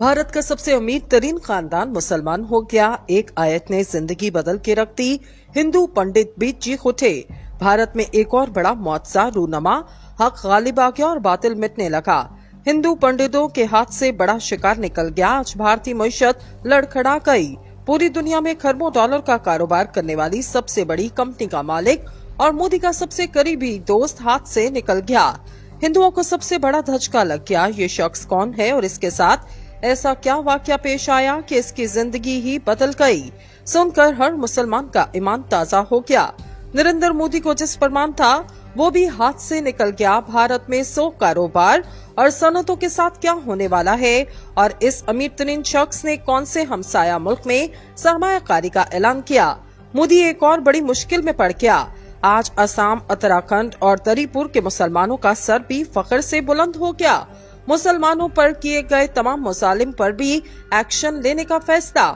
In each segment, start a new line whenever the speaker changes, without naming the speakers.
भारत का सबसे अमीर तरीन खानदान मुसलमान हो गया। एक आयत ने जिंदगी बदल के रख दी। हिंदू पंडित भी चीख उठे। भारत में एक और बड़ा मुआवजा रूनमा, हक गालिब आ गया और बातिल मिटने लगा। हिंदू पंडितों के हाथ से बड़ा शिकार निकल गया। आज भारतीय मईशत लड़खड़ा गई। पूरी दुनिया में खरबों डॉलर का कारोबार करने वाली सबसे बड़ी कंपनी का मालिक और मोदी का सबसे करीबी दोस्त हाथ से निकल गया। हिंदुओं को सबसे बड़ा धचका लग गया। ये शख्स कौन है और इसके साथ ऐसा क्या वाकया पेश आया कि इसकी जिंदगी ही बदल गई। सुनकर हर मुसलमान का ईमान ताजा हो गया। नरेंद्र मोदी को जिस पर मान था वो भी हाथ से निकल गया। भारत में 100 कारोबार और सनतों के साथ क्या होने वाला है और इस अमीर तरीन शख्स ने कौन से हमसाया मुल्क में सरमायाकारी का ऐलान किया। मोदी एक और बड़ी मुश्किल में पड़ गया। आज असम, उत्तराखंड और तरीपुर के मुसलमानों का सर भी फख्र से बुलंद हो गया। मुसलमानों पर किए गए तमाम मुजालिम पर भी एक्शन लेने का फैसला।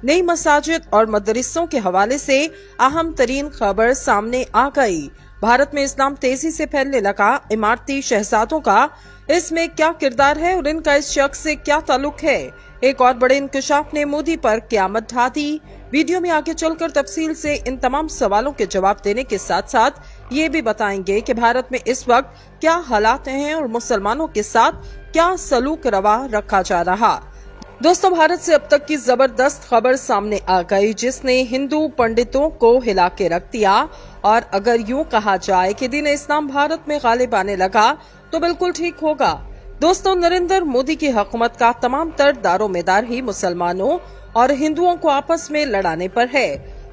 नई मसाजिद और मदरसों के हवाले से अहम तरीन खबर सामने आ गई। भारत में इस्लाम तेजी से फैलने लगा। इमारती शहजादों का इसमें क्या किरदार है और इनका इस शख्स से क्या ताल्लुक है। एक और बड़े इंकशाफ ने मोदी पर क़यामत ढा दी। वीडियो में आगे चलकर तफसील से इन तमाम सवालों के जवाब देने के साथ साथ ये भी बताएंगे कि भारत में इस वक्त क्या हालात हैं और मुसलमानों के साथ क्या सलूक रवा रखा जा रहा। दोस्तों, भारत से अब तक की जबरदस्त खबर सामने आ गई जिसने हिंदू पंडितों को हिला के रख दिया। और अगर यूं कहा जाए कि दीन इस्लाम भारत में गालिब आने लगा तो बिल्कुल ठीक होगा। दोस्तों, नरेंद्र मोदी की हुकूमत का तमाम तर दारोमदार ही मुसलमानों और हिंदुओं को आपस में लड़ाने पर है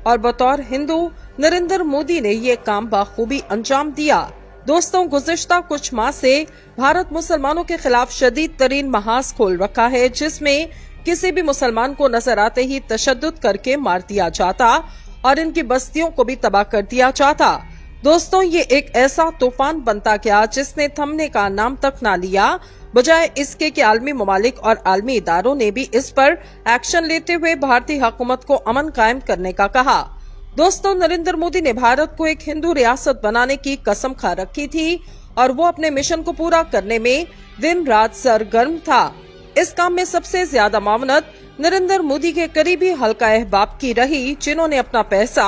और बतौर हिंदू नरेंद्र मोदी ने ये काम बखूबी अंजाम दिया। दोस्तों, गुज़िश्ता कुछ माह से भारत मुसलमानों के खिलाफ शदीद तरीन महाज खोल रखा है जिसमें किसी भी मुसलमान को नजर आते ही तशद्दुद करके मार दिया जाता और इनकी बस्तियों को भी तबाह कर दिया जाता। दोस्तों, ये एक ऐसा तूफान बनता गया जिसने थमने का नाम तक ना लिया। बजाय इसके कि आलमी ममालिक और आलमी इदारों ने भी इस पर एक्शन लेते हुए भारतीय हुकूमत को अमन कायम करने का कहा। दोस्तों, नरेंद्र मोदी ने भारत को एक हिंदू रियासत बनाने की कसम खा रखी थी और वो अपने मिशन को पूरा करने में दिन रात सरगर्म था। इस काम में सबसे ज्यादा मामनत नरेंद्र मोदी के करीबी हल्का अहबाब की रही जिन्होंने अपना पैसा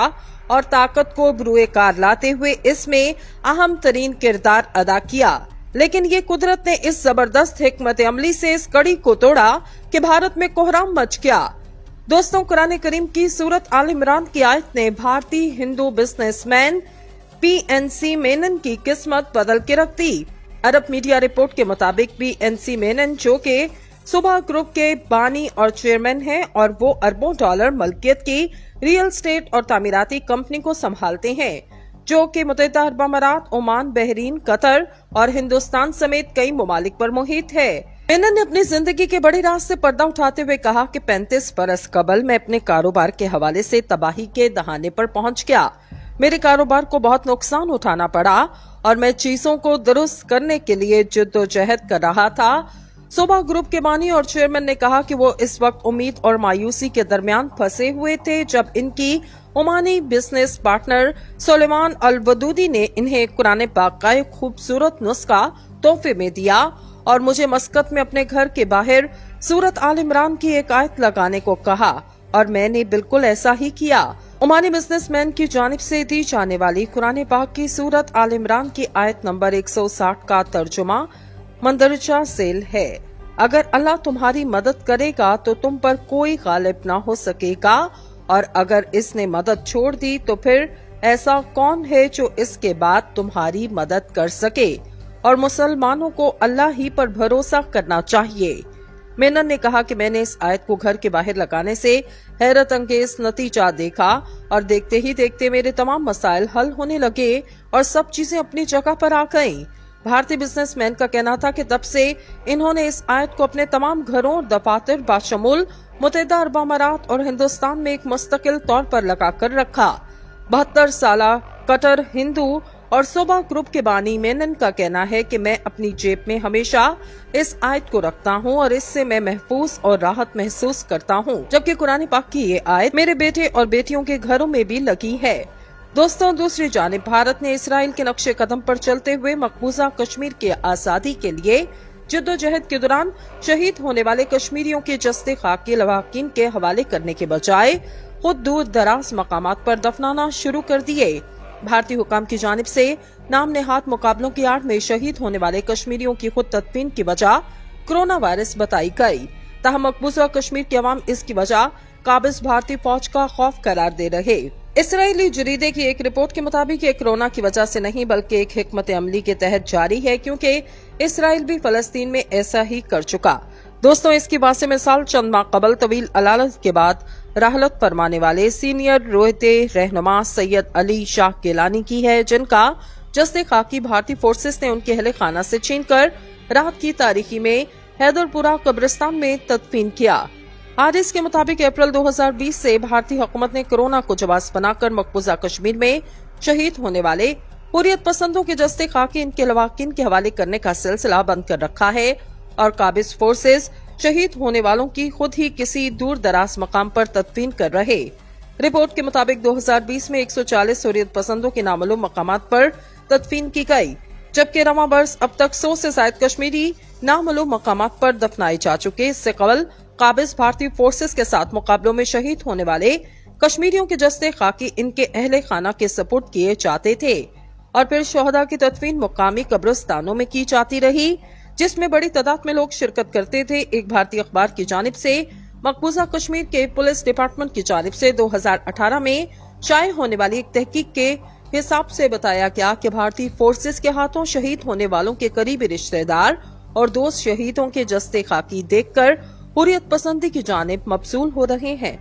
और ताकत को बरूए कार लाते हुए इसमें अहम तरीन किरदार अदा किया। लेकिन ये कुदरत ने इस जबरदस्त हिकमत अमली से इस कड़ी को तोड़ा कि भारत में कोहराम मच गया। दोस्तों, कुरान करीम की सूरत आल इमरान की आयत ने भारतीय हिंदू बिजनेसमैन पीएनसी मेनन की किस्मत बदल के रख दी। अरब मीडिया रिपोर्ट के मुताबिक पीएनसी मेनन, जो के सुबह ग्रुप के बानी और चेयरमैन हैं और वो अरबों डॉलर मलकियत की रियल एस्टेट और तामीराती कंपनी को संभालते हैं जो कि मुत्तहिदा अरब अमारात, ओमान, बहरीन, कतर और हिंदुस्तान समेत कई ममालिक पर मुहित है। मेनन ने अपनी जिंदगी के बड़े राज से पर्दा उठाते हुए कहा कि 35 बरस कबल मैं अपने कारोबार के हवाले से तबाही के दहाने पर पहुंच गया। मेरे कारोबार को बहुत नुकसान उठाना पड़ा और मैं चीजों को दुरुस्त करने के लिए जिद्दोजहद कर रहा था। सुबह ग्रुप के बानी और चेयरमैन ने कहा कि वो इस वक्त उम्मीद और मायूसी के दरमियान फंसे हुए थे जब इनकी ओमानी बिजनेस पार्टनर सुलेमान अल वदूदी ने इन्हें कुरान पाक का एक खूबसूरत नुस्खा तोहफे में दिया और मुझे मस्कत में अपने घर के बाहर सूरत आल इमरान की एक आयत लगाने को कहा और मैंने बिल्कुल ऐसा ही किया। ओमानी बिजनेसमैन की जानिब से दी जाने वाली कुरान पाक की सूरत आल इमरान की आयत नंबर 160 का तर्जुमा मंदरजा सेल है। अगर अल्लाह तुम्हारी मदद करेगा तो तुम पर कोई गालिब ना हो सकेगा और अगर इसने मदद छोड़ दी तो फिर ऐसा कौन है जो इसके बाद तुम्हारी मदद कर सके और मुसलमानों को अल्लाह ही पर भरोसा करना चाहिए। मेनन ने कहा कि मैंने इस आयत को घर के बाहर लगाने से हैरत अंगेज नतीजा देखा और देखते ही देखते मेरे तमाम मसाइल हल होने लगे और सब चीजें अपनी जगह पर आ गईं। भारतीय बिजनेसमैन का कहना था कि तब से इन्होंने इस आयत को अपने तमाम घरों और दफातर बाशमुल मुत्तहिदा अरब अमारात और हिंदुस्तान में एक मुस्तकिल तौर पर लगा कर रखा। 72 साला कटर हिंदू और सुबह ग्रुप के बानी मेनन का कहना है कि मैं अपनी जेब में हमेशा इस आयत को रखता हूं और इससे मैं महफूज और राहत महसूस करता हूं, जबकि कुरान पाक की ये आयत मेरे बेटे और बेटियों के घरों में भी लगी है। दोस्तों, दूसरी जानिब भारत ने इसराइल के नक्शे कदम पर चलते हुए मकबूजा कश्मीर की आजादी के लिए जद्दोजहद के दौरान शहीद होने वाले कश्मीरियों के जस्ते खाकी लवाकिन के हवाले करने के बजाय खुद दूर दराज मकामात पर दफनाना शुरू कर दिए। भारतीय हुकाम की जानिब से नाम नेहाद मुकाबलों की आड़ में शहीद होने वाले कश्मीरियों की खुद तदफीन की वजह कोरोना वायरस बताई गई। ताहम मकबूजा कश्मीर की अवाम इसकी वजह काबिज भारतीय फौज का खौफ करार दे रहे। इसराइली जरीदे की एक रिपोर्ट के मुताबिक ये कोरोना की वजह से नहीं बल्कि एक हिकमत अमली के तहत जारी है, क्योंकि इसराइल भी फलस्तीन में ऐसा ही कर चुका। दोस्तों, इसकी वासे मिसाल चंद माह कबल तवील अलालत के बाद राहलत फरमाने वाले सीनियर रोहते रहनुमा सैयद अली शाह गिलानी की है, जिनका जस्ते खाकी भारतीय फोर्सेस ने उनके अहले खाना से छीनकर रात की तारीखी में हैदरपुरा कब्रिस्तान में तदफीन किया। हादिस के मुताबिक अप्रैल 2020 से भारतीय हुकूमत ने कोरोना को जवाब बनाकर मकबूजा कश्मीर में शहीद होने वाले हुर्रियत पसंदों के जस्ते खाकी इनके लवाकिन के हवाले करने का सिलसिला बंद कर रखा है और काबिज फोर्सेस शहीद होने वालों की खुद ही किसी दूर दराज मकाम पर तदफीन कर रहे। रिपोर्ट के मुताबिक 2020 में 140 हुर्रियत पसंदों के नामालूम मकामात पर तदफीन की गई, जबकि रवां बरस अब तक 100 से ज्यादा कश्मीरी नामालूम मकामात पर दफनाए जा चुके। इससे कबल काबिज भारतीय फोर्सेस के साथ मुकाबलों में शहीद होने वाले कश्मीरियों के जस्ते खाकी इनके अहले खाना के सपुर्द किए जाते थे और फिर शोहदा की तदफीन मुकामी कब्रिस्तानों में की जाती रही, जिसमें बड़ी तादाद में लोग शिरकत करते थे। एक भारतीय अखबार की जानिब से मकबूजा कश्मीर के पुलिस डिपार्टमेंट की जानिब से 2018 में शाये होने वाली एक तहकीक के हिसाब से बताया गया कि भारतीय फोर्सेस के हाथों शहीद होने वालों के करीबी रिश्तेदार और दोस्त शहीदों के जस्ते खाकी देखकर हुर्रियत पसंदी की जानिब मबसूल हो रहे हैं।